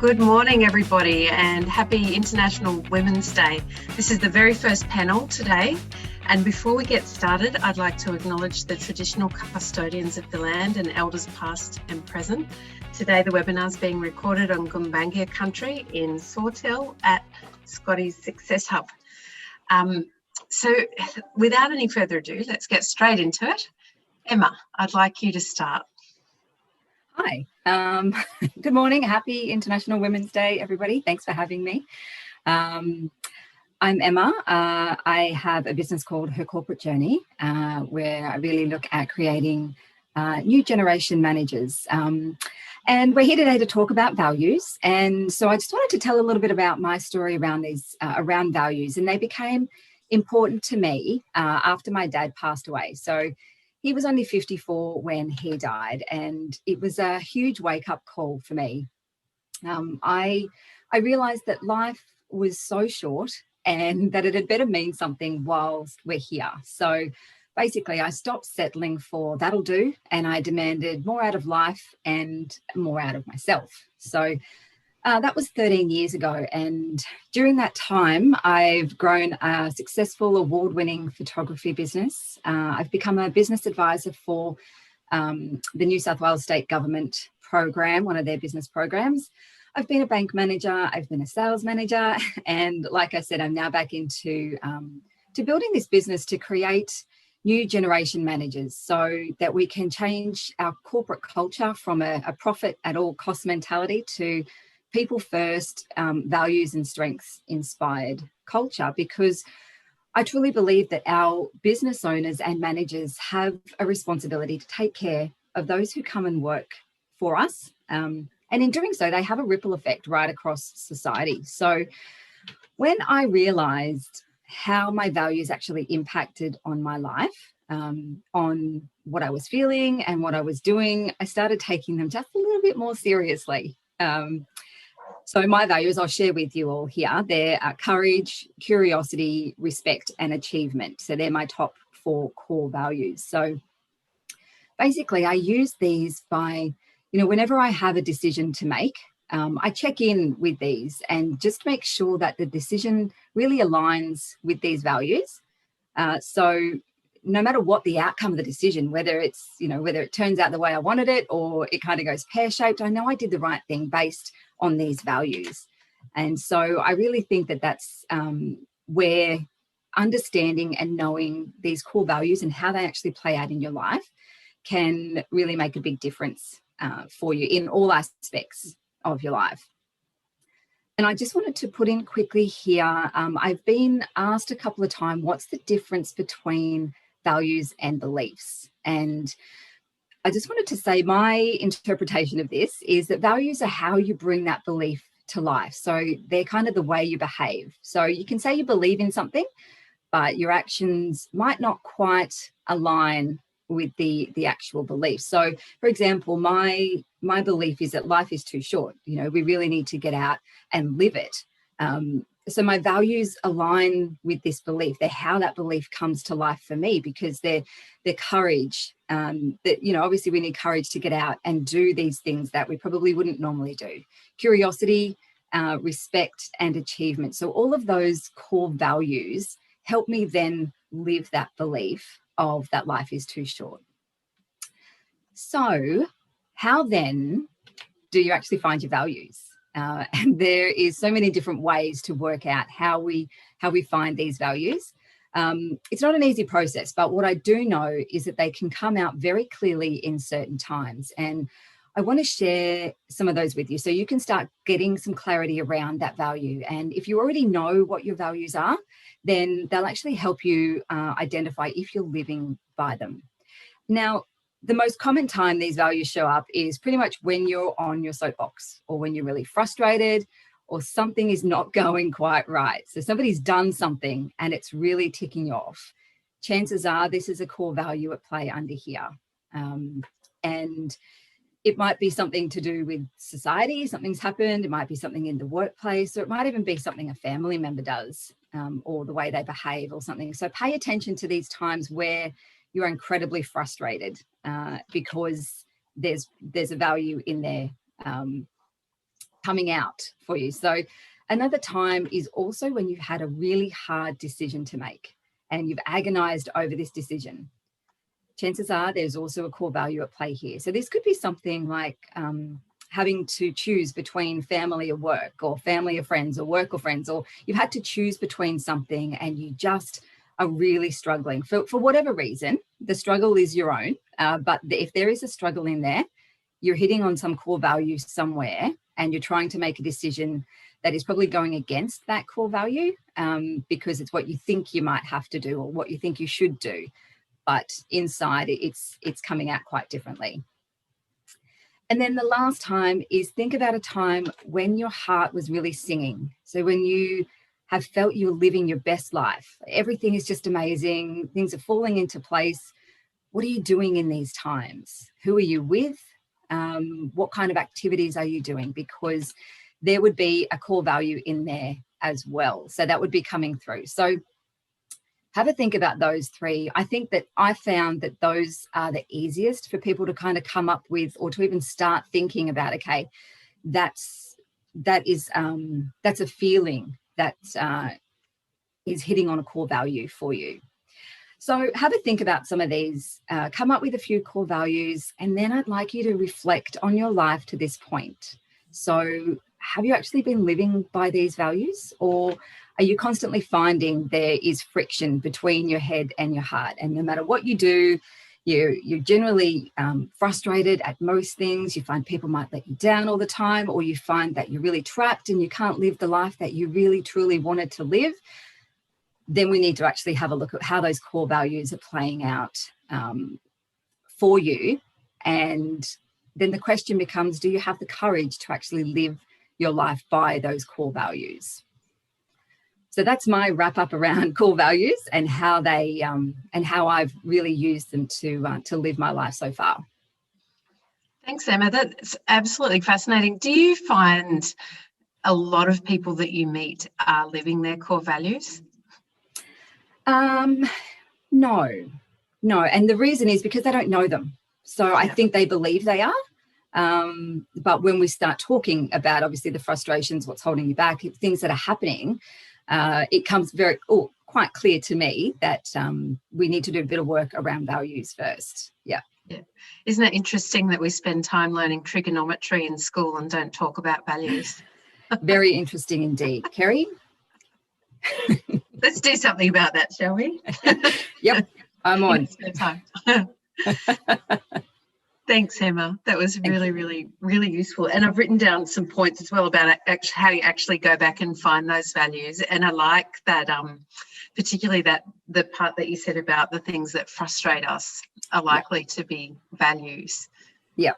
Good morning, everybody, and happy International Women's Day. This is the very first panel today. And before we get started, I'd like to acknowledge the traditional custodians of the land and elders past and present. Today, the webinar is being recorded on Gumbaynggirr country in Sawtell at Scotty's Success Hub. So without any further ado, let's get straight into it. Emma, I'd like you to start. Hi, good morning. Happy International Women's Day, everybody. Thanks for having me. I'm Emma. I have a business called Her Corporate Journey, where I really look at creating new generation managers. And we're here today to talk about values. And so I just wanted to tell a little bit about my story around these, around values. And they became important to me after my dad passed away. So he was only 54 when he died, and it was a huge wake-up call for me. I realised that life was so short and that it had better mean something whilst we're here. So basically, I stopped settling for that'll do, and I demanded more out of life and more out of myself. So that was 13 years ago, and during that time, I've grown a successful award-winning photography business. I've become a business advisor for the New South Wales State Government program, one of their business programs. I've been a bank manager, I've been a sales manager, and like I said, I'm now back into to building this business to create new generation managers so that we can change our corporate culture from a profit at all cost mentality to people first, values and strengths inspired culture, because I truly believe that our business owners and managers have a responsibility to take care of those who come and work for us. And in doing so, they have a ripple effect right across society. So when I realized how my values actually impacted on my life, on what I was feeling and what I was doing, I started taking them just a little bit more seriously. So my values I'll share with you all here. They're courage, curiosity, respect, and achievement. So they're my top 4 core values. So basically I use these by, whenever I have a decision to make, I check in with these and just make sure that the decision really aligns with these values. So no matter what the outcome of the decision, whether it's, whether it turns out the way I wanted it or it kind of goes pear-shaped, I know I did the right thing based on these values. And so I really think that that's where understanding and knowing these core values and how they actually play out in your life can really make a big difference for you in all aspects of your life. And I just wanted to put in quickly here, I've been asked a couple of times, what's the difference between values and beliefs? And I just wanted to say my interpretation of this is that values are how you bring that belief to life. So they're kind of the way you behave. So you can say you believe in something, but your actions might not quite align with the actual belief. So for example, my belief is that life is too short. We really need to get out and live it. So my values align with this belief. They're how that belief comes to life for me, because they're courage. That obviously we need courage to get out and do these things that we probably wouldn't normally do. Curiosity, respect, and achievement. So all of those core values help me then live that belief of that life is too short. So how then do you actually find your values? And there is so many different ways to work out how we find these values. It's not an easy process, but what I do know is that they can come out very clearly in certain times. And I want to share some of those with you so you can start getting some clarity around that value. And if you already know what your values are, then they'll actually help you identify if you're living by them. Now, the most common time these values show up is pretty much when you're on your soapbox or when you're really frustrated or something is not going quite right. So somebody's done something and it's really ticking you off. Chances are this is a core value at play under here. And it might be something to do with society, something's happened. It might be something in the workplace, or it might even be something a family member does or the way they behave or something. So pay attention to these times where you're incredibly frustrated because there's a value in there coming out for you. So another time is also when you've had a really hard decision to make and you've agonized over this decision. Chances are there's also a core value at play here. So this could be something like having to choose between family or work, or family or friends, or work or friends, or you've had to choose between something and you just are really struggling for whatever reason. The struggle is your own, but if there is a struggle in there, you're hitting on some core value somewhere and you're trying to make a decision that is probably going against that core value because it's what you think you might have to do or what you think you should do. But inside it's coming out quite differently. And then the last time is think about a time when your heart was really singing. So when you have felt you're living your best life, everything is just amazing, things are falling into place. What are you doing in these times? Who are you with? What kind of activities are you doing? Because there would be a core value in there as well. So that would be coming through. So have a think about those three. I think that I found that those are the easiest for people to kind of come up with, or to even start thinking about, okay, that's a feeling that is hitting on a core value for you. So have a think about some of these, come up with a few core values, and then I'd like you to reflect on your life to this point. So have you actually been living by these values, or are you constantly finding there is friction between your head and your heart? And no matter what you do, you're generally frustrated at most things. You find people might let you down all the time, or you find that you're really trapped and you can't live the life that you really, truly wanted to live. Then we need to actually have a look at how those core values are playing out for you. And then the question becomes, do you have the courage to actually live your life by those core values? So that's my wrap up around core values and how they and how I've really used them to live my life so far. Thanks, Emma. That's absolutely fascinating. Do you find a lot of people that you meet are living their core values? No. And the reason is because they don't know them. So I think they believe they are. But when we start talking about, obviously, the frustrations, what's holding you back, things that are happening, it comes quite clear to me that we need to do a bit of work around values first. Yeah. Isn't it interesting that we spend time learning trigonometry in school and don't talk about values? Very interesting indeed. Kerry? Let's do something about that, shall we? Yep, I'm on. Time. Thanks, Emma. That was really, really, really useful. And I've written down some points as well about how you actually go back and find those values. And I like that, particularly that the part that you said about the things that frustrate us are likely to be values. Yeah,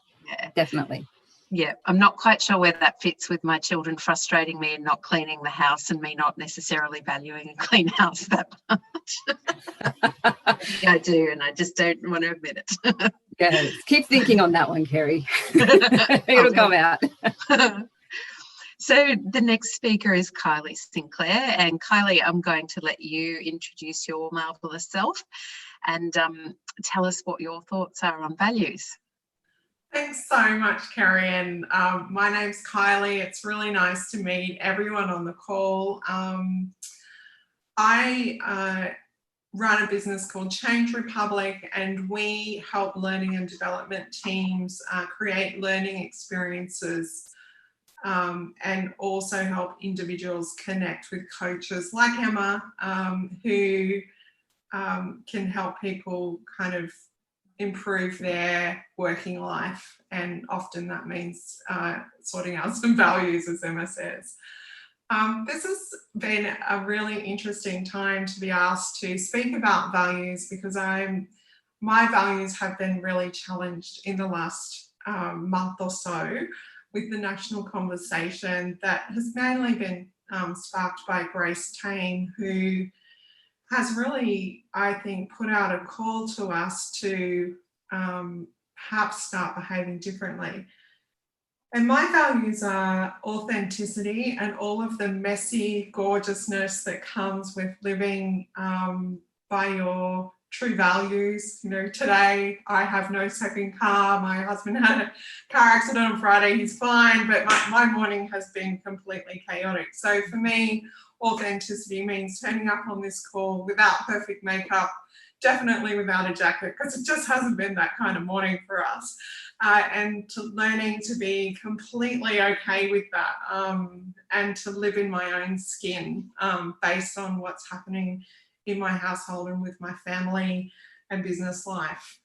definitely. Yeah, I'm not quite sure where that fits with my children frustrating me and not cleaning the house, and me not necessarily valuing a clean house that much. Yeah, I do, and I just don't want to admit it. Go. Keep thinking on that one, Kerry. It'll come out. So the next speaker is Kylie Sinclair, and Kylie, I'm going to let you introduce your marvellous self and tell us what your thoughts are on values. Thanks so much, Kerry. And my name's Kylie. It's really nice to meet everyone on the call. I run a business called Change Republic, and we help learning and development teams create learning experiences and also help individuals connect with coaches like Emma who can help people kind of improve their working life, and often that means sorting out some values, as Emma says. This has been a really interesting time to be asked to speak about values, because my values have been really challenged in the last month or so with the national conversation that has mainly been sparked by Grace Tame, who has really, I think, put out a call to us to perhaps start behaving differently. And my values are authenticity and all of the messy gorgeousness that comes with living by your true values. You know, today I have no second car. My husband had a car accident on Friday. He's fine, but my morning has been completely chaotic. So for me, authenticity means turning up on this call without perfect makeup, definitely without a jacket, because it just hasn't been that kind of morning for us. And to learning to be completely okay with that, and to live in my own skin, based on what's happening in my household and with my family and business life.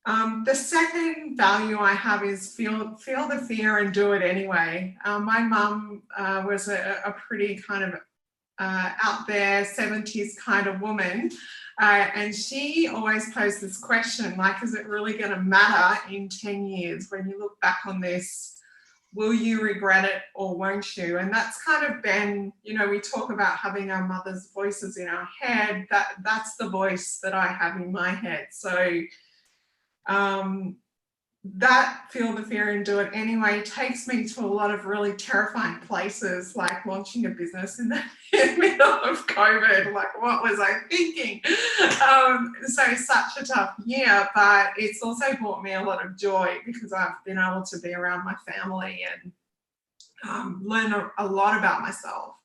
The second value I have is feel the fear and do it anyway. My mum was a pretty kind of out there 70s kind of woman, and she always posed this question, like, is it really going to matter in 10 years when you look back on this? Will you regret it or won't you? And that's kind of been, you know, we talk about having our mother's voices in our head. That's the voice that I have in my head. So that feel the fear and do it anyway takes me to a lot of really terrifying places, like launching a business in the middle of COVID. Like, what was I thinking? So such a tough year, but it's also brought me a lot of joy because I've been able to be around my family and learn a lot about myself.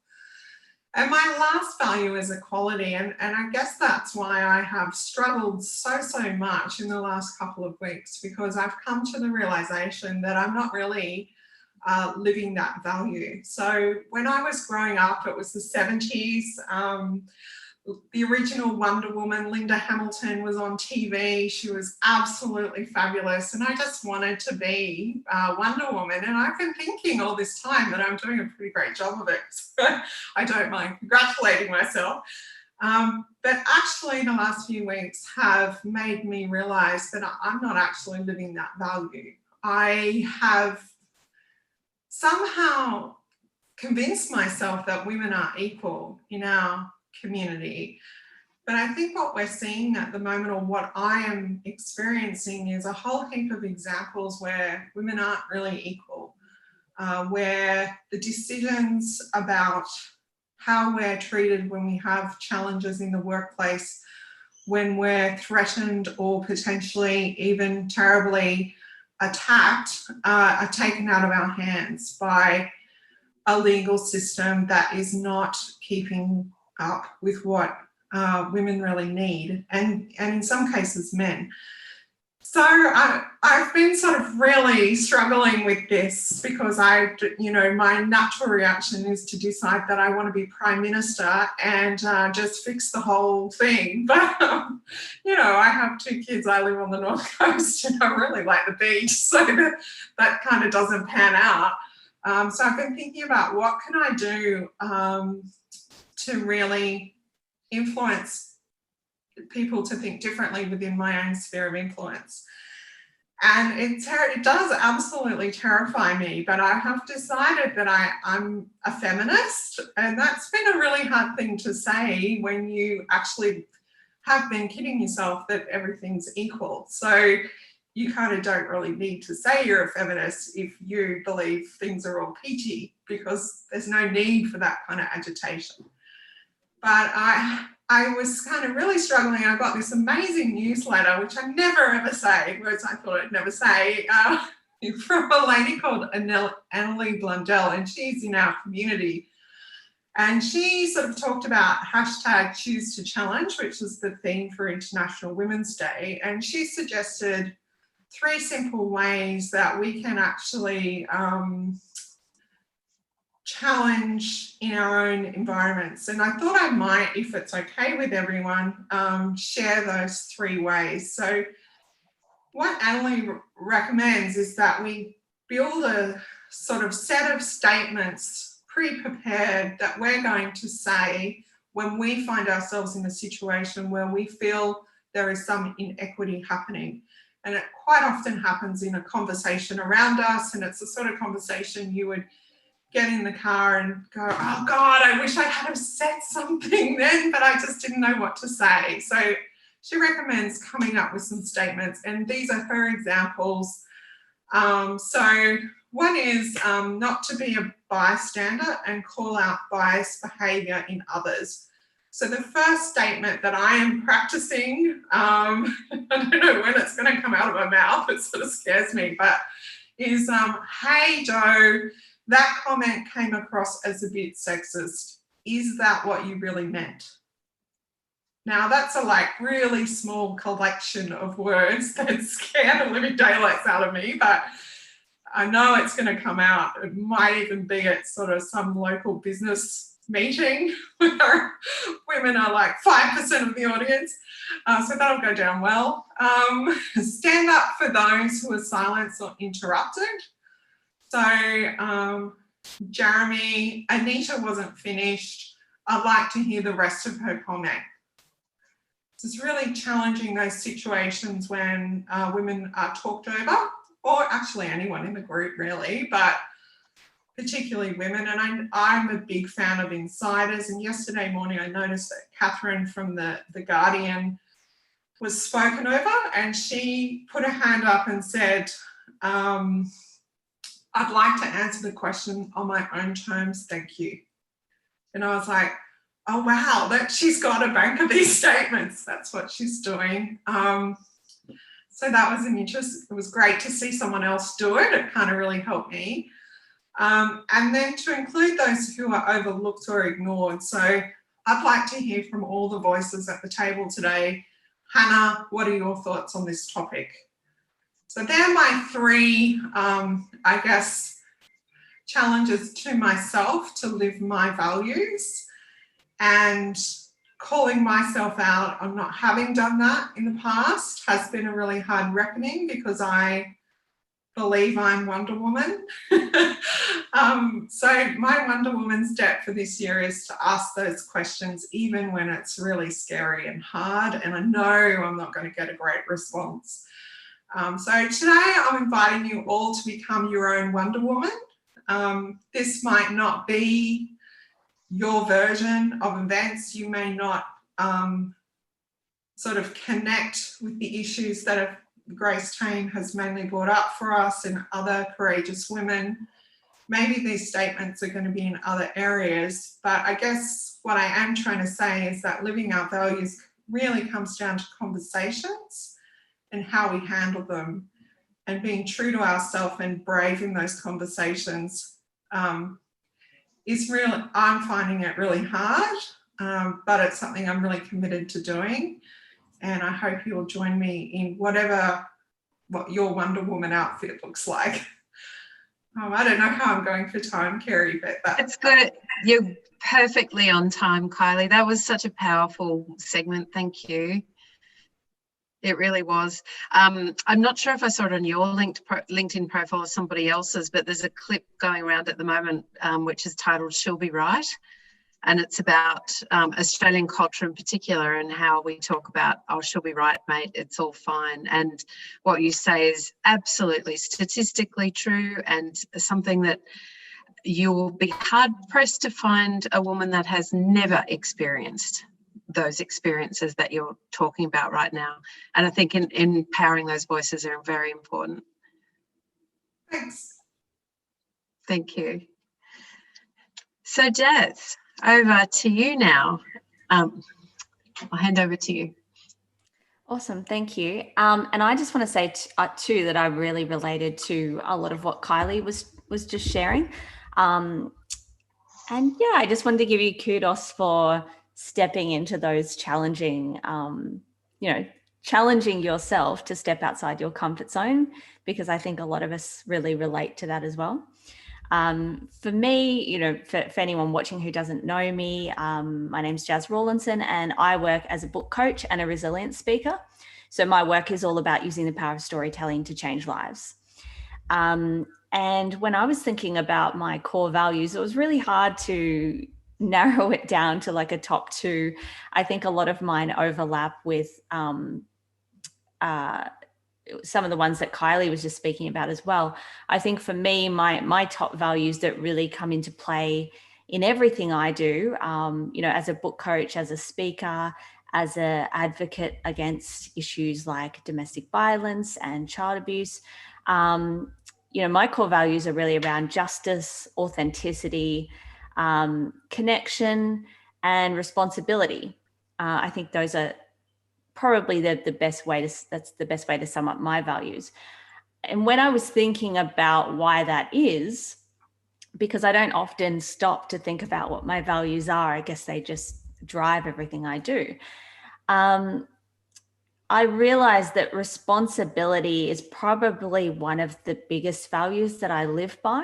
And my last value is equality, and I guess that's why I have struggled so much in the last couple of weeks, because I've come to the realization that I'm not really living that value. So when I was growing up, it was the 70s. The original Wonder Woman, Linda Hamilton, was on TV. She was absolutely fabulous. And I just wanted to be Wonder Woman. And I've been thinking all this time that I'm doing a pretty great job of it. So I don't mind congratulating myself. But actually the last few weeks have made me realize that I'm not actually living that value. I have somehow convinced myself that women are equal in our community. But I think what we're seeing at the moment, or what I am experiencing, is a whole heap of examples where women aren't really equal, where the decisions about how we're treated when we have challenges in the workplace, when we're threatened or potentially even terribly attacked, are taken out of our hands by a legal system that is not keeping up with what women really need, and in some cases men. So I've been sort of really struggling with this, because my natural reaction is to decide that I want to be Prime Minister and just fix the whole thing. But, I have 2 kids. I live on the North Coast and I really like the beach. So that kind of doesn't pan out. So I've been thinking about what can I do to really influence people to think differently within my own sphere of influence. And it does absolutely terrify me, but I have decided that I'm a feminist, and that's been a really hard thing to say when you actually have been kidding yourself that everything's equal. So you kind of don't really need to say you're a feminist if you believe things are all peachy, because there's no need for that kind of agitation. But I was kind of really struggling. I got this amazing newsletter, which I never ever say, words I thought I'd never say, from a lady called Annalie Blundell, and she's in our community. And she sort of talked about #ChooseToChallenge, which is the theme for International Women's Day. And she suggested 3 simple ways that we can actually challenge in our own environments. And I thought I might, if it's okay with everyone, share those 3 ways. So what Annalie recommends is that we build a sort of set of statements pre-prepared that we're going to say when we find ourselves in a situation where we feel there is some inequity happening. And it quite often happens in a conversation around us, and it's the sort of conversation you would get in the car and go, oh God, I wish I had have said something then, but I just didn't know what to say. So she recommends coming up with some statements, and these are her examples. So one is not to be a bystander and call out biased behaviour in others. So the first statement that I am practicing, I don't know when it's going to come out of my mouth, it sort of scares me, but is, hey Joe, that comment came across as a bit sexist. Is that what you really meant? Now that's a really small collection of words that scare the living daylights out of me, but I know it's going to come out. It might even be at sort of some local business meeting where women are 5% of the audience. So that'll go down well. Stand up for those who are silenced or interrupted. So Jeremy, Anita wasn't finished. I'd like to hear the rest of her comment. It's really challenging those situations when women are talked over, or actually anyone in the group really, but particularly women. And I'm a big fan of insiders. And yesterday morning I noticed that Catherine from the Guardian was spoken over, and she put her hand up and said, I'd like to answer the question on my own terms, thank you. And I was like, oh wow, that she's got a bank of these statements. That's what she's doing. So that was an interest. It was great to see someone else do it. It kind of really helped me. And then to include those who are overlooked or ignored. So I'd like to hear from all the voices at the table today. Hannah, what are your thoughts on this topic? So they're my three, I guess, challenges to myself to live my values, and calling myself out on not having done that in the past has been a really hard reckoning, because I believe I'm Wonder Woman. So my Wonder Woman step for this year is to ask those questions even when it's really scary and hard, and I know I'm not going to get a great response. So today I'm inviting you all to become your own Wonder Woman. This might not be your version of events. You may not sort of connect with the issues that Grace Tame has mainly brought up for us and other courageous women. Maybe these statements are going to be in other areas, but I guess what I am trying to say is that living our values really comes down to conversations and how we handle them, and being true to ourselves and brave in those conversations is really, I'm finding it really hard, but it's something I'm really committed to doing. And I hope you'll join me in what your Wonder Woman outfit looks like. I don't know how I'm going for time, Kerry, but it's good. You're perfectly on time, Kylie. That was such a powerful segment. Thank you. It really was. I'm not sure if I saw it on your LinkedIn profile or somebody else's, but there's a clip going around at the moment which is titled "She'll Be Right." And it's about Australian culture in particular, and how we talk about, oh, she'll be right, mate, it's all fine. And what you say is absolutely statistically true, and something that you'll be hard pressed to find a woman that has never experienced those experiences that you're talking about right now. And I think empowering those voices are very important. Thanks. Thank you. So Jazz, over to you now. I'll hand over to you. Awesome, thank you. And I just want to say too that I really related to a lot of what Kylie was just sharing. And yeah, I just wanted to give you kudos for stepping into those challenging, challenging yourself to step outside your comfort zone, because I think a lot of us really relate to that as well. For me, for anyone watching who doesn't know me, my name's Jazz Rawlinson, and I work as a book coach and a resilience speaker. So my work is all about using the power of storytelling to change lives. And when I was thinking about my core values, it was really hard to narrow it down to like a top two. I think a lot of mine overlap with some of the ones that Kylie was just speaking about as well. I think for me, my top values that really come into play in everything I do, as a book coach, as a speaker, as an advocate against issues like domestic violence and child abuse, my core values are really around justice, authenticity, connection, and responsibility. I think those are probably the best way that's the best way to sum up my values. And when I was thinking about why that is, because I don't often stop to think about what my values are, I guess they just drive everything I do. I realized that responsibility is probably one of the biggest values that I live by,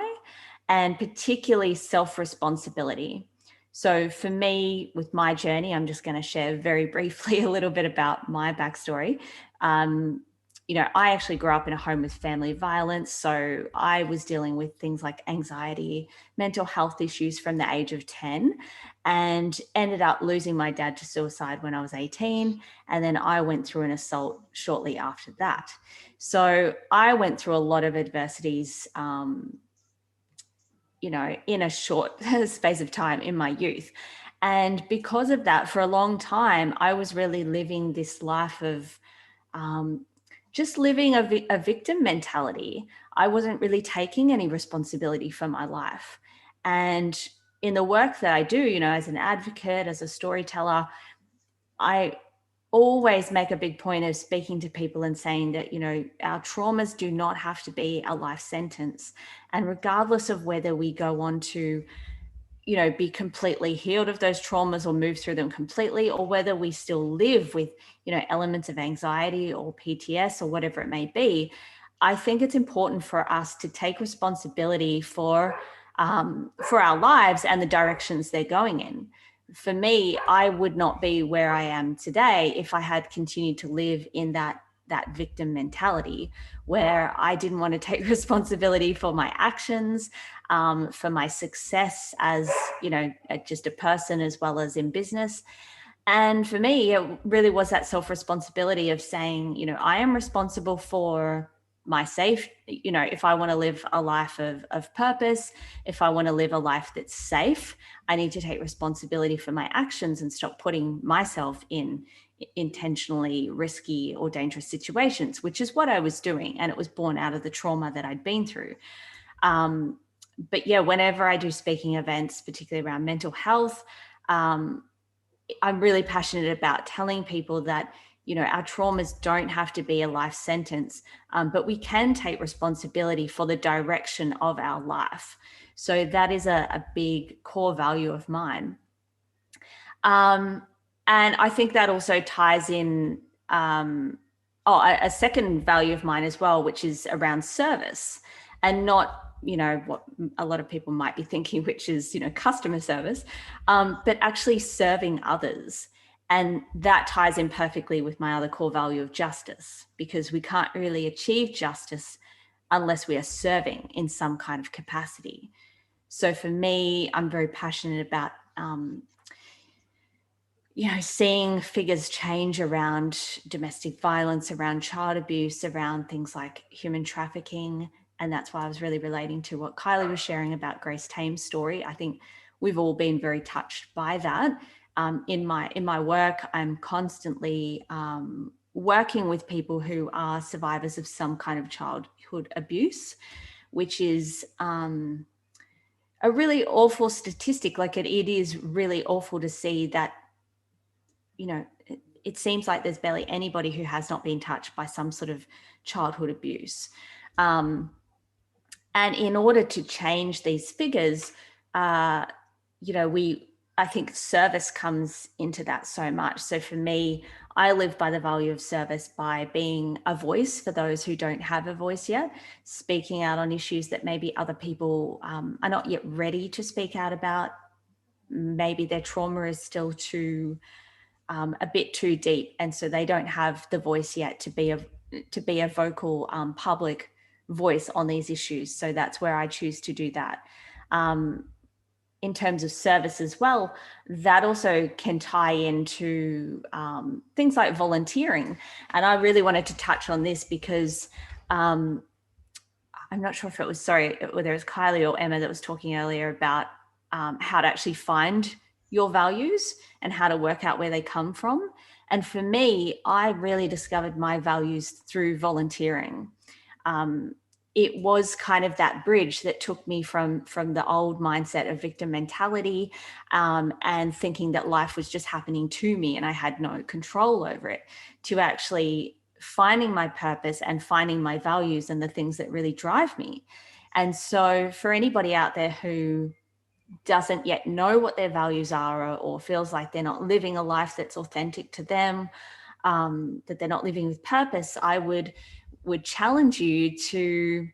and particularly self-responsibility. So for me, with my journey, I'm just going to share very briefly a little bit about my backstory. I actually grew up in a home with family violence. So I was dealing with things like anxiety, mental health issues from the age of 10, and ended up losing my dad to suicide when I was 18. And then I went through an assault shortly after that. So I went through a lot of adversities, in a short space of time in my youth. And because of that, for a long time, I was really living this life of just living a victim mentality. I wasn't really taking any responsibility for my life. And in the work that I do, as an advocate, as a storyteller, I always make a big point of speaking to people and saying that, our traumas do not have to be a life sentence. And regardless of whether we go on to, be completely healed of those traumas or move through them completely, or whether we still live with, elements of anxiety or PTS or whatever it may be, I think it's important for us to take responsibility for our lives and the directions they're going in. For me, I would not be where I am today if I had continued to live in that victim mentality, where I didn't want to take responsibility for my actions, for my success as, just a person as well as in business. And for me, it really was that self-responsibility of saying, I am responsible for my safe, if I want to live a life of purpose, if I want to live a life that's safe, I need to take responsibility for my actions and stop putting myself in intentionally risky or dangerous situations, which is what I was doing. And it was born out of the trauma that I'd been through. But yeah, whenever I do speaking events, particularly around mental health, I'm really passionate about telling people that, our traumas don't have to be a life sentence, but we can take responsibility for the direction of our life. So that is a big core value of mine. And I think that also ties in a second value of mine as well, which is around service, and not, what a lot of people might be thinking, which is, customer service, but actually serving others. And that ties in perfectly with my other core value of justice, because we can't really achieve justice unless we are serving in some kind of capacity. So for me, I'm very passionate about, seeing figures change around domestic violence, around child abuse, around things like human trafficking. And that's why I was really relating to what Kylie was sharing about Grace Tame's story. I think we've all been very touched by that. In my work, I'm constantly working with people who are survivors of some kind of childhood abuse, which is a really awful statistic. Like it is really awful to see that, it seems like there's barely anybody who has not been touched by some sort of childhood abuse. And in order to change these figures, I think service comes into that so much. So for me, I live by the value of service by being a voice for those who don't have a voice yet, speaking out on issues that maybe other people are not yet ready to speak out about. Maybe their trauma is still a bit too deep, and so they don't have the voice yet to be a vocal public voice on these issues. So that's where I choose to do that. In terms of service as well, that also can tie into things like volunteering. And I really wanted to touch on this because I'm not sure if it was, whether it was Kylie or Emma that was talking earlier about how to actually find your values and how to work out where they come from. And for me, I really discovered my values through volunteering. it was kind of that bridge that took me from the old mindset of victim mentality, and thinking that life was just happening to me and I had no control over it, to actually finding my purpose and finding my values and the things that really drive me. And so for anybody out there who doesn't yet know what their values are, or feels like they're not living a life that's authentic to them, that they're not living with purpose, I would challenge you to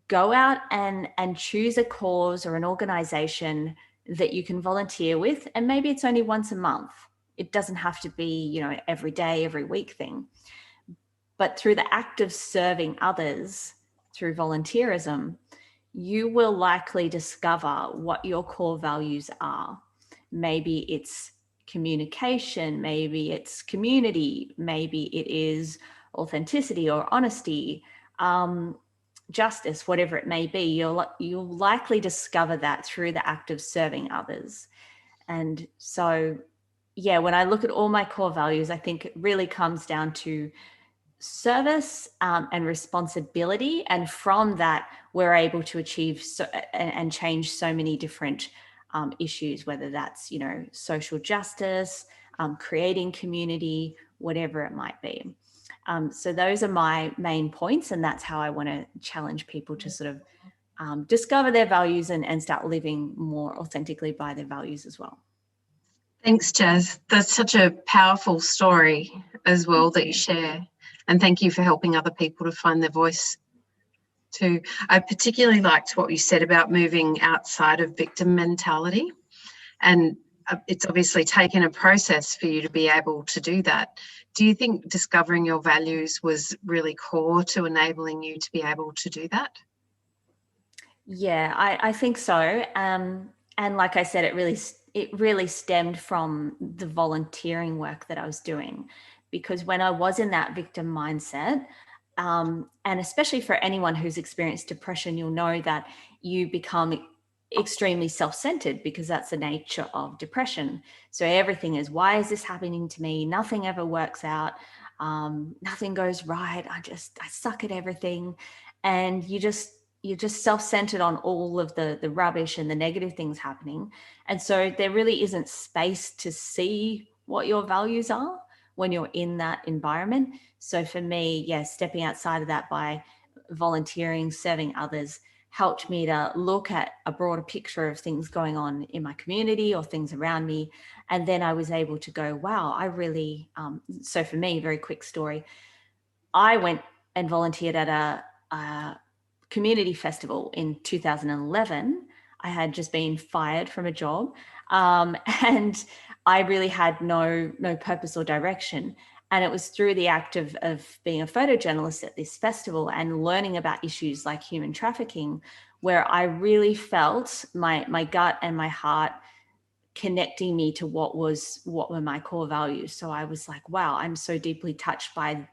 go out and choose a cause or an organization that you can volunteer with. And maybe it's only once a month. It doesn't have to be, every day, every week thing. But through the act of serving others through volunteerism, you will likely discover what your core values are. Maybe it's communication, maybe it's community, maybe it is authenticity or honesty, justice, whatever it may be. You'll likely discover that through the act of serving others. And so, yeah, when I look at all my core values, I think it really comes down to service and responsibility. And from that, we're able to achieve and change so many different issues, whether that's, social justice, creating community, whatever it might be. So those are my main points, and that's how I want to challenge people to sort of discover their values and start living more authentically by their values as well. Thanks, Jazz. That's such a powerful story as well that you share. And thank you for helping other people to find their voice too. I particularly liked what you said about moving outside of victim mentality. And it's obviously taken a process for you to be able to do that. Do you think discovering your values was really core to enabling you to be able to do that? Yeah, I think so. And like I said, it really stemmed from the volunteering work that I was doing, because when I was in that victim mindset, and especially for anyone who's experienced depression, you'll know that you become extremely self-centered, because that's the nature of depression. So everything is, why is this happening to me? Nothing ever works out. Nothing goes right. I suck at everything. And you're just self-centered on all of the rubbish and the negative things happening. And so there really isn't space to see what your values are when you're in that environment. So for me, stepping outside of that by volunteering, serving others, helped me to look at a broader picture of things going on in my community or things around me. And then I was able to go, wow, I really, so for me, very quick story, I went and volunteered at a community festival in 2011. I had just been fired from a job, and I really had no purpose or direction. And it was through the act of being a photojournalist at this festival and learning about issues like human trafficking, where I really felt my gut and my heart connecting me to what were my core values. So I was like, wow, I'm so deeply touched by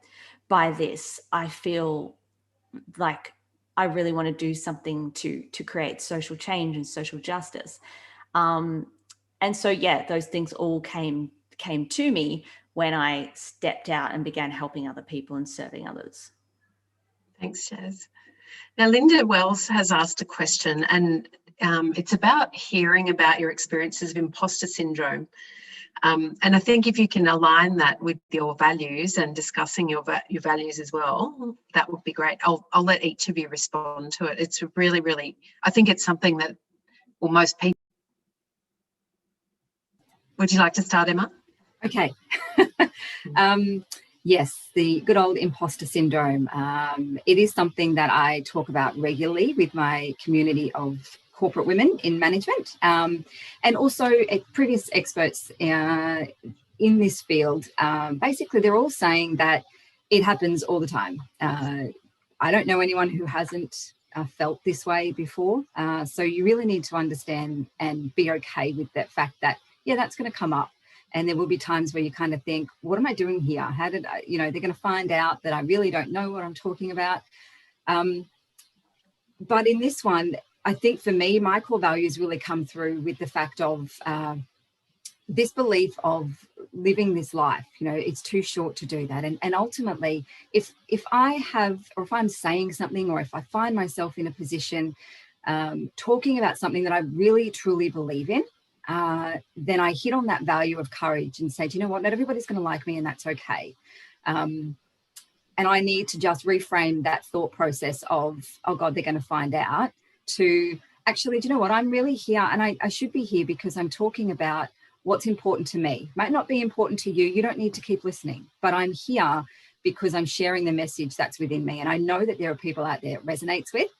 this. I feel like I really want to do something to create social change and social justice. And so, those things all came to me when I stepped out and began helping other people and serving others. Thanks, Jazz. Now, Linda Wells has asked a question, and it's about hearing about your experiences of imposter syndrome. And I think if you can align that with your values and discussing your values as well, that would be great. I'll let each of you respond to it. It's really, really, I think it's something that, well, most people. Would you like to start, Emma? Okay. Yes, the good old imposter syndrome. It is something that I talk about regularly with my community of corporate women in management, and also previous experts in this field. Basically, they're all saying that it happens all the time. I don't know anyone who hasn't felt this way before. So you really need to understand and be okay with that fact that, that's going to come up. And there will be times where you kind of think, what am I doing here? How did I, they're going to find out that I really don't know what I'm talking about. But in this one, I think for me, my core values really come through with the fact of this belief of living this life. You know, it's too short to do that. And ultimately, if I'm saying something, or if I find myself in a position talking about something that I really truly believe in, then I hit on that value of courage and say, do you know what, not everybody's going to like me, and that's okay. And I need to just reframe that thought process of, oh God, they're going to find out, to actually, do you know what, I'm really here, and I should be here because I'm talking about what's important to me. Might not be important to you. You don't need to keep listening, but I'm here because I'm sharing the message that's within me. And I know that there are people out there it resonates with.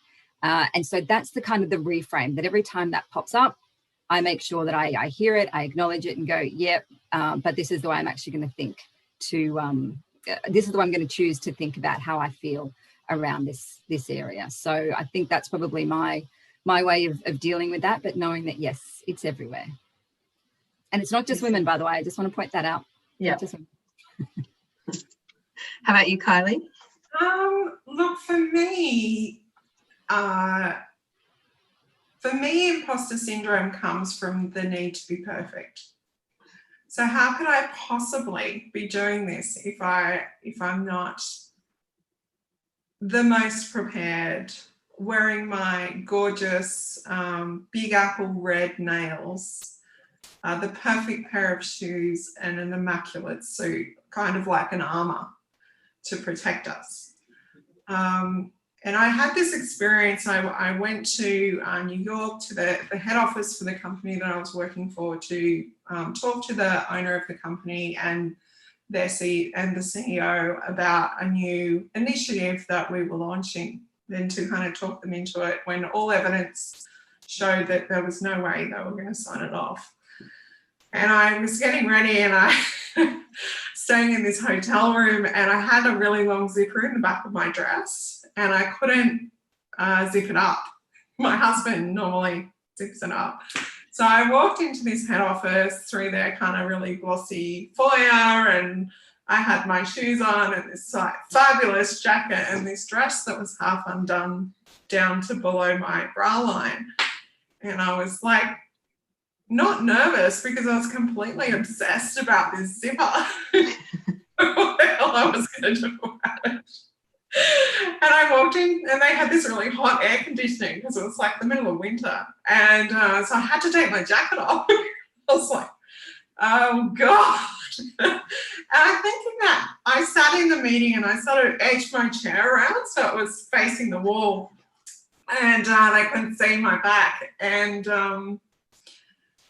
And so that's the kind of the reframe, that every time that pops up, I make sure that I hear it, I acknowledge it and go, yep, but this is the way I'm actually going to think this is the way I'm going to choose to think about how I feel around this area. So I think that's probably my way of dealing with that, but knowing that, yes, it's everywhere. And it's not just women, by the way. I just want to point that out. Yeah. How about you, Kylie? Look, for me, imposter syndrome comes from the need to be perfect. So how could I possibly be doing this if I'm not the most prepared, wearing my gorgeous Big Apple red nails, the perfect pair of shoes, and an immaculate suit, kind of like an armor to protect us. And I had this experience. I went to New York to the head office for the company that I was working for to talk to the owner of the company and the CEO about a new initiative that we were launching, then to kind of talk them into it when all evidence showed that there was no way they were going to sign it off. And I was getting ready, and I staying in this hotel room, and I had a really long zipper in the back of my dress, and I couldn't zip it up. My husband normally zips it up. So I walked into this head office through their kind of really glossy foyer, and I had my shoes on and this fabulous jacket and this dress that was half undone down to below my bra line. And I was like, not nervous, because I was completely obsessed about this zipper. What the hell I was going to do about it. And I walked in, and they had this really hot air conditioning because it was like the middle of winter. And so I had to take my jacket off. I was like, oh God. And I'm thinking that I sat in the meeting and I sort of edged my chair around so it was facing the wall, and they couldn't see my back. And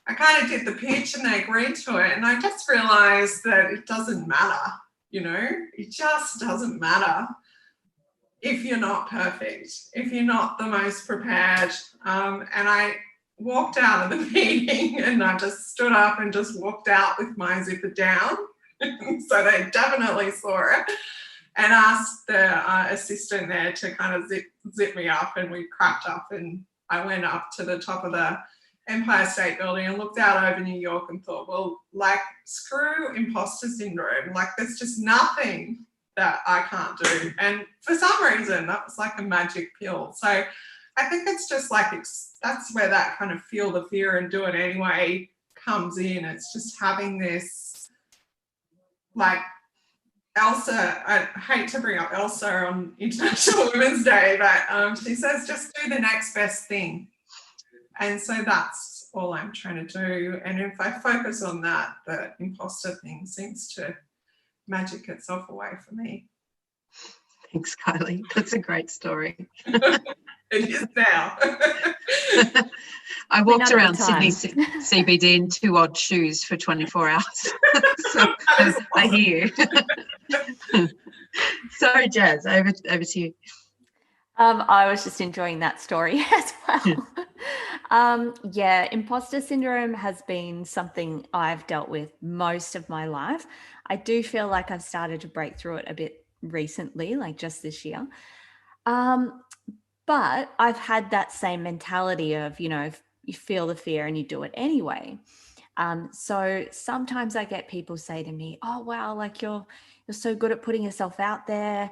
I kind of did the pitch, and they agreed to it. And I just realized that it doesn't matter, you know, it just doesn't matter if you're not perfect, if you're not the most prepared. And I walked out of the meeting, and I just stood up and just walked out with my zipper down. So they definitely saw it, and asked the assistant there to kind of zip me up, and we cracked up, and I went up to the top of the Empire State Building and looked out over New York and thought, well, like, screw imposter syndrome. Like, there's just nothing that I can't do. And for some reason, that was like a magic pill. So I think it's just like, that's where that kind of feel the fear and do it anyway comes in. It's just having this, like, Elsa, I hate to bring up Elsa on International Women's Day, but she says, just do the next best thing. And so that's all I'm trying to do. And if I focus on that, the imposter thing seems to magic itself away for me. Thanks, Kylie. That's a great story. It is now. I walked around Sydney CBD in 2 odd shoes for 24 hours. So I hear you. Sorry, Jazz, over to you. I was just enjoying that story as well. Yeah, imposter syndrome has been something I've dealt with most of my life. I do feel like I've started to break through it a bit recently, like just this year. But I've had that same mentality of, you know, you feel the fear and you do it anyway. So sometimes I get people say to me, oh, wow, like you're so good at putting yourself out there.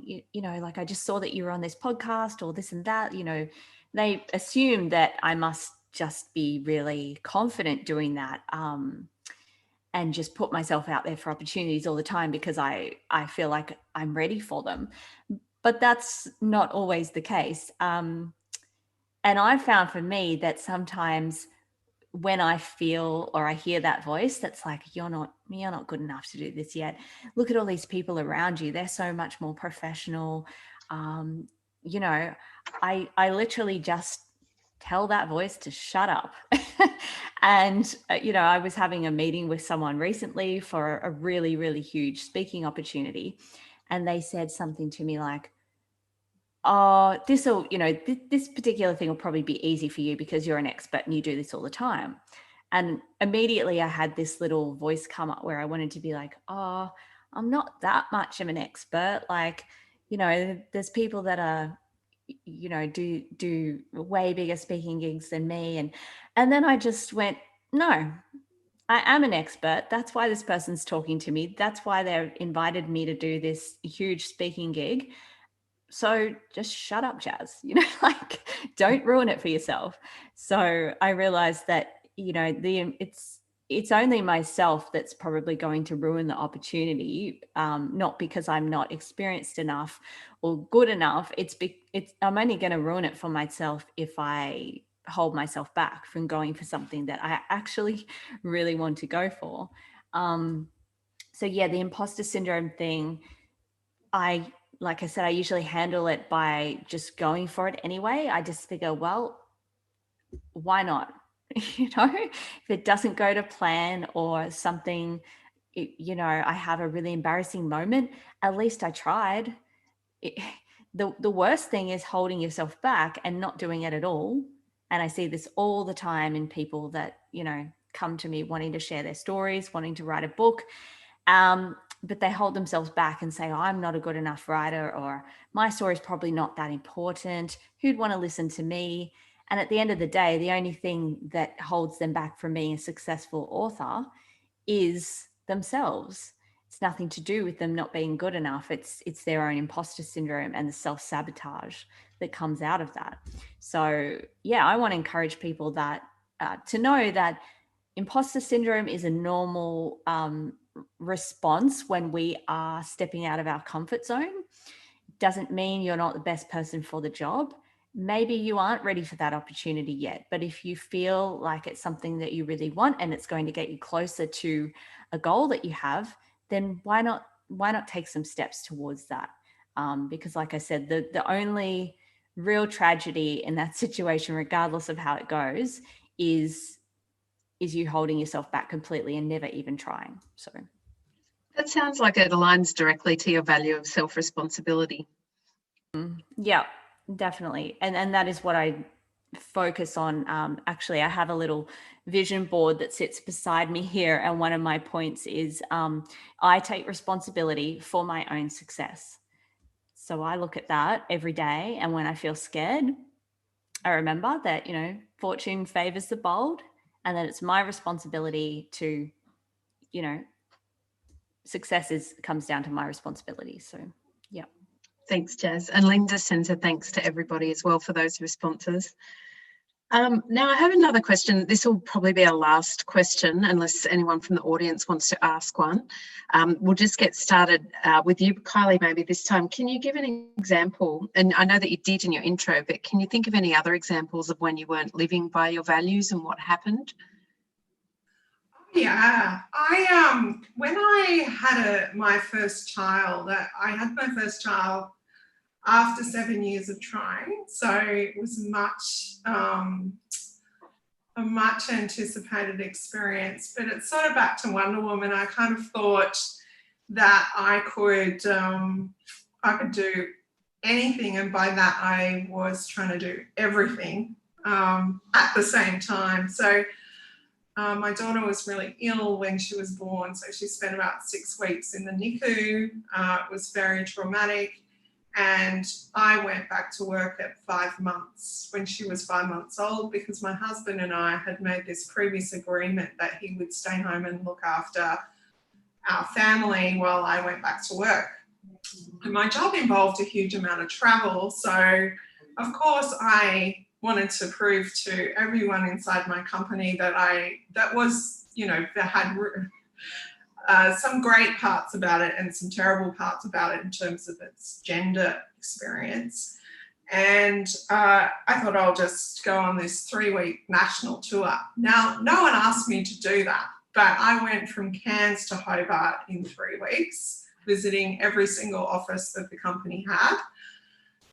You know, like I just saw that you were on this podcast or this and that, you know, they assume that I must just be really confident doing that. and just put myself out there for opportunities all the time because I feel like I'm ready for them. But that's not always the case. And I found for me that sometimes when I feel or I hear that voice that's like, you're not good enough to do this yet. Look at all these people around you. They're so much more professional. You know, I literally just tell that voice to shut up. And, you know, I was having a meeting with someone recently for a really, really huge speaking opportunity. And they said something to me like, oh, this'll, you know, this particular thing will probably be easy for you because you're an expert and you do this all the time. And immediately I had this little voice come up where I wanted to be like, oh, I'm not that much of an expert. Like, you know, there's people that are, you know, do way bigger speaking gigs than me. And then I just went, no, I am an expert. That's why this person's talking to me. That's why they've invited me to do this huge speaking gig. So just shut up, Jazz, you know, like don't ruin it for yourself. So I realized that, you know, it's only myself that's probably going to ruin the opportunity, not because I'm not experienced enough or good enough. I'm only going to ruin it for myself if I hold myself back from going for something that I actually really want to go for. So yeah, the imposter syndrome thing, like I said, I usually handle it by just going for it anyway. I just figure, well, why not? You know, if it doesn't go to plan or something, you know, I have a really embarrassing moment, at least I tried. The worst thing is holding yourself back and not doing it at all. And I see this all the time in people that, you know, come to me wanting to share their stories, wanting to write a book. But they hold themselves back and say, oh, I'm not a good enough writer, or my story is probably not that important. Who'd want to listen to me? And at the end of the day, the only thing that holds them back from being a successful author is themselves. It's nothing to do with them not being good enough. It's their own imposter syndrome and the self-sabotage that comes out of that. So yeah, I want to encourage people that to know that imposter syndrome is a normal response when we are stepping out of our comfort zone. Doesn't mean you're not the best person for the job. Maybe you aren't ready for that opportunity yet, but if you feel like it's something that you really want and it's going to get you closer to a goal that you have, then why not take some steps towards that? Because like I said, the only real tragedy in that situation, regardless of how it goes, is you holding yourself back completely and never even trying. So that sounds like it aligns directly to your value of self-responsibility. Yeah, definitely. And that is what I focus on. Actually, I have a little vision board that sits beside me here. And one of my points is I take responsibility for my own success. So I look at that every day. And when I feel scared, I remember that, you know, fortune favors the bold, and that it's my responsibility to, you know, success comes down to my responsibility. So, yeah. Thanks, Jazz. And Linda sends her thanks to everybody as well for those responses. Now I have another question. This will probably be our last question, unless anyone from the audience wants to ask one. We'll just get started with you, Kylie, maybe this time. Can you give an example? And I know that you did in your intro, but can you think of any other examples of when you weren't living by your values and what happened? Yeah, when I had my first child, I had my first child after 7 years of trying, so it was a much anticipated experience. But it's sort of back to Wonder Woman. I kind of thought that I could do anything, and by that I was trying to do everything at the same time. So my daughter was really ill when she was born, so she spent about 6 weeks in the NICU. It was very traumatic. And I went back to work at 5 months, when she was 5 months old, because my husband and I had made this previous agreement that he would stay home and look after our family while I went back to work. And my job involved a huge amount of travel. So, of course, I wanted to prove to everyone inside my company that some great parts about it and some terrible parts about it in terms of its gender experience. And I thought I'll just go on this 3-week national tour. Now, no one asked me to do that, but I went from Cairns to Hobart in 3 weeks, visiting every single office that the company had,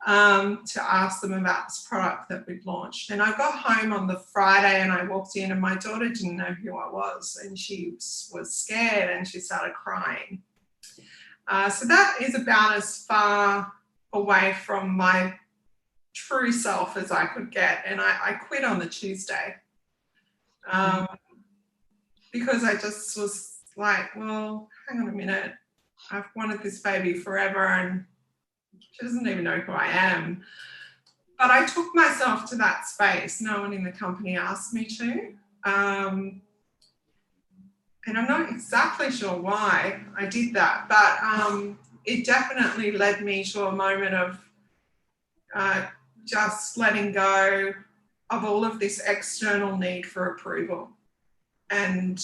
to ask them about this product that we'd launched. And I got home on the Friday and I walked in and my daughter didn't know who I was, and she was scared and she started crying. So that is about as far away from my true self as I could get. And I quit on the Tuesday because I just was like, well, hang on a minute. I've wanted this baby forever and she doesn't even know who I am. But I took myself to that space. No one in the company asked me to. And I'm not exactly sure why I did that, but it definitely led me to a moment of just letting go of all of this external need for approval. And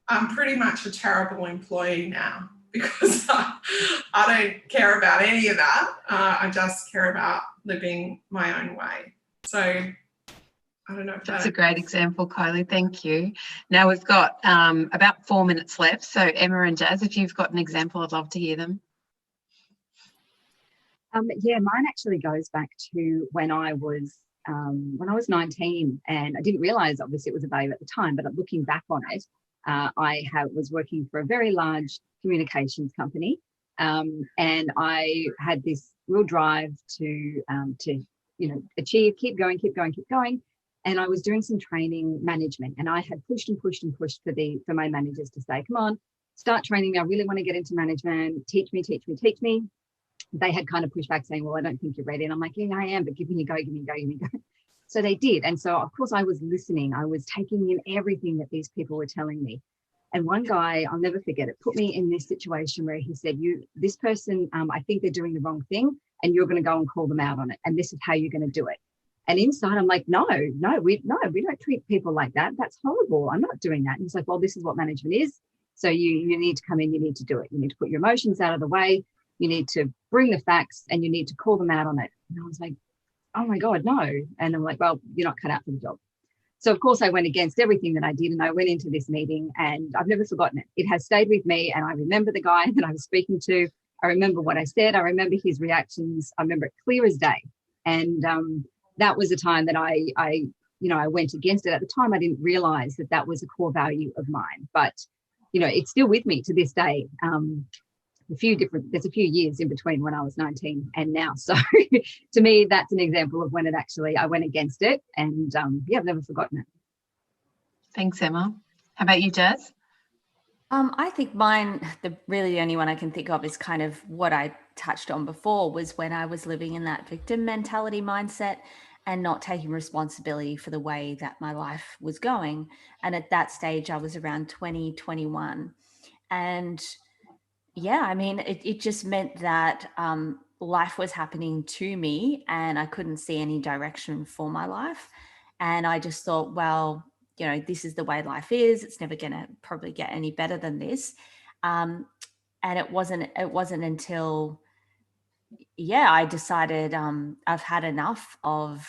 I'm pretty much a terrible employee now because I don't care about any of that. I just care about living my own way. So I don't know if that's a great example, Kylie. Thank you. Now we've got about 4 minutes left. So Emma and Jazz, if you've got an example, I'd love to hear them. Yeah, mine actually goes back to when I was 19, and I didn't realise obviously it was a babe at the time, but looking back on it, I was working for a very large communications company, and I had this real drive to achieve, keep going, and I was doing some training management, and I had pushed for my managers to say, come on, start training me. I really want to get into management. Teach me. They had kind of pushed back saying, well, I don't think you're ready. And I'm like, yeah, I am, but give me a go. So they did. And so, of course, I was listening. I was taking in everything that these people were telling me. And one guy, I'll never forget it, put me in this situation where he said, this person, I think they're doing the wrong thing, and you're going to go and call them out on it. And this is how you're going to do it. And inside, I'm like, no, we don't treat people like that. That's horrible. I'm not doing that. And he's like, well, this is what management is. So you need to come in, you need to do it. You need to put your emotions out of the way. You need to bring the facts and you need to call them out on it. And I was like, oh my God, no. And I'm like, well, you're not cut out for the job. So of course I went against everything that I did, and I went into this meeting and I've never forgotten it. It has stayed with me, and I remember the guy that I was speaking to. I remember what I said. I remember his reactions. I remember it clear as day. And that was a time that I went against it. At the time, I didn't realize that was a core value of mine, but it's still with me to this day. There's a few years in between when I was 19 and now. So to me, that's an example of when I went against it, and I've never forgotten it. Thanks, Emma. How about you, Jazz? I think mine, the only one I can think of is kind of what I touched on before, was when I was living in that victim mentality mindset and not taking responsibility for the way that my life was going. And at that stage, I was around 20, 21. And yeah, I mean, it just meant that life was happening to me and I couldn't see any direction for my life. And I just thought, well, this is the way life is. It's never going to probably get any better than this. And it wasn't until, I decided I've had enough of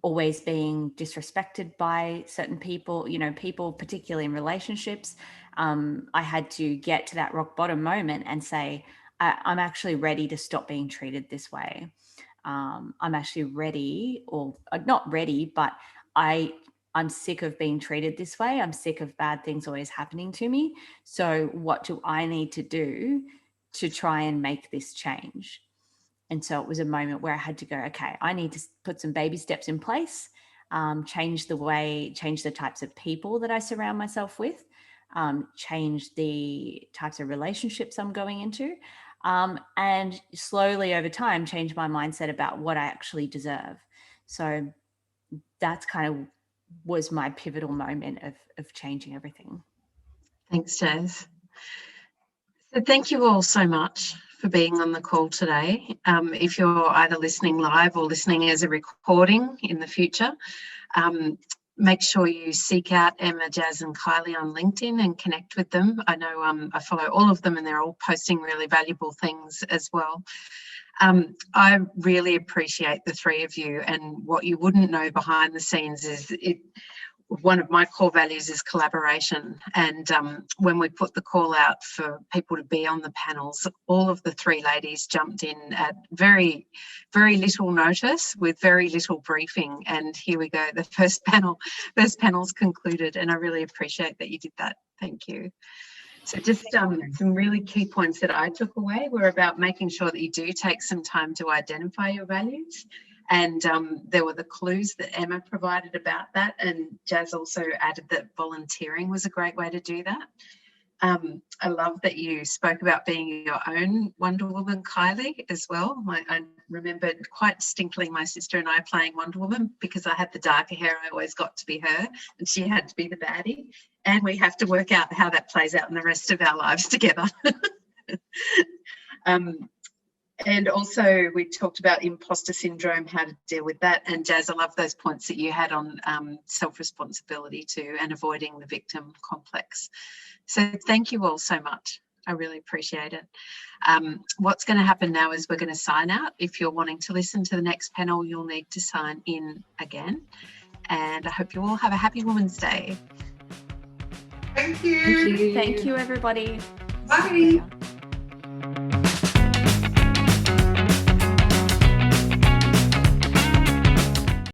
always being disrespected by certain people, people, particularly in relationships. I had to get to that rock bottom moment and say, I'm actually ready to stop being treated this way. I'm actually ready, or not ready, but I'm sick of being treated this way. I'm sick of bad things always happening to me. So what do I need to do to try and make this change? And so it was a moment where I had to go, okay, I need to put some baby steps in place, change the types of people that I surround myself with, change the types of relationships I'm going into, and slowly over time, change my mindset about what I actually deserve. So that's kind of was my pivotal moment of changing everything. Thanks, Jazz. So thank you all so much for being on the call today. If you're either listening live or listening as a recording in the future, make sure you seek out Emma, Jazz and Kylie on LinkedIn and connect with them. I know I follow all of them and they're all posting really valuable things as well. I really appreciate the three of you, and what you wouldn't know behind the scenes is one of my core values is collaboration, and when we put the call out for people to be on the panels, all of the three ladies jumped in at very little notice with very little briefing, and here we go, the first panel's concluded, and I really appreciate that you did that. Thank you. So just some really key points that I took away were about making sure that you do take some time to identify your values. And there were the clues that Emma provided about that, and Jazz also added that volunteering was a great way to do that. I love that you spoke about being your own Wonder Woman, Kylie, as well. I remembered quite distinctly my sister and I playing Wonder Woman, because I had the darker hair, I always got to be her and she had to be the baddie. And we have to work out how that plays out in the rest of our lives together. And also we talked about imposter syndrome, how to deal with that. And Jazz, I love those points that you had on self-responsibility too, and avoiding the victim complex. So thank you all so much. I really appreciate it. What's going to happen now is we're going to sign out. If you're wanting to listen to the next panel, you'll need to sign in again. And I hope you all have a happy Women's Day. Thank you. Thank you, everybody. Bye.